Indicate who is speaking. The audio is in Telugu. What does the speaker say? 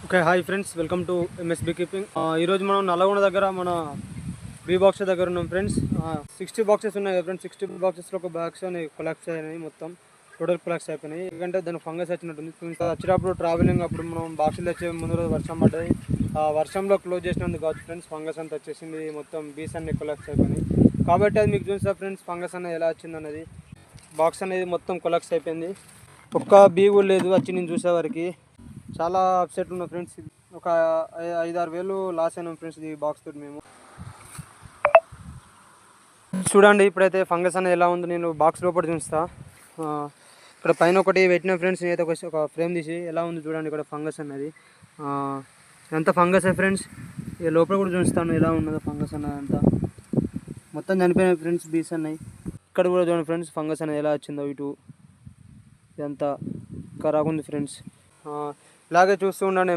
Speaker 1: Okay, hi friends, welcome to MSB keeping. ఈరోజు మనం నల్లగొండ దగ్గర మన బీ బాక్స్ దగ్గర ఉన్నాం ఫ్రెండ్స్. 60 బాక్సెస్ ఉన్నాయి కదా ఫ్రెండ్స్. 60 బాక్సెస్లో ఒక బాక్స్ అని కొలాక్స్ అయినాయి, మొత్తం టోటల్ కొలాక్స్ అయిపోయినాయి. ఎందుకంటే దానికి ఫంగస్ వచ్చినట్టుంది. వచ్చేటప్పుడు ట్రావెలింగ్ అప్పుడు మనం బాక్సులు తెచ్చే ముందు రోజు వర్షం పడ్డది. ఆ వర్షంలో క్లోజ్ చేసినందుకు కావచ్చు ఫ్రెండ్స్, ఫంగస్ అంతా వచ్చేసింది, మొత్తం బీస్ అన్ని కొలాక్స్ అయిపోయినాయి. కాబట్టి అది మీకు చూస్తా ఫ్రెండ్స్, ఫంగస్ అనేది ఎలా వచ్చింది అన్నది. బాక్స్ అనేది మొత్తం కొలాక్స్ అయిపోయింది, ఒక్క బీ కూడా లేదు వచ్చి నేను చూసేవారికి. చాలా అప్సెట్ ఉన్నాం ఫ్రెండ్స్. ఒక 5-6 వేలు లాస్ అయినాం ఫ్రెండ్స్ ఈ బాక్స్ తోటి మేము. చూడండి ఇప్పుడైతే ఫంగస్ అనేది ఎలా ఉంది, నేను బాక్స్ లోపల చూస్తా. ఇక్కడ పైన ఒకటి పెట్టిన ఫ్రెండ్స్, నేనైతే ఒక ఫ్రేమ్ తీసి ఎలా ఉంది చూడండి ఇక్కడ ఫంగస్ అనేది. ఎంత ఫంగస్ ఫ్రెండ్స్, ఇక లోపల కూడా చూస్తాను ఎలా ఉన్నదో ఫంగస్ అన్నది. అంతా మొత్తం చనిపోయినాయి ఫ్రెండ్స్, బీస్ అన్నాయి. ఇక్కడ కూడా చూడండి ఫ్రెండ్స్, ఫంగస్ అనేది ఎలా వచ్చిందో ఇటు ఇదంతా ఖరాబ్ ఉంది ఫ్రెండ్స్. ఇలాగే చూస్తూ ఉండండి.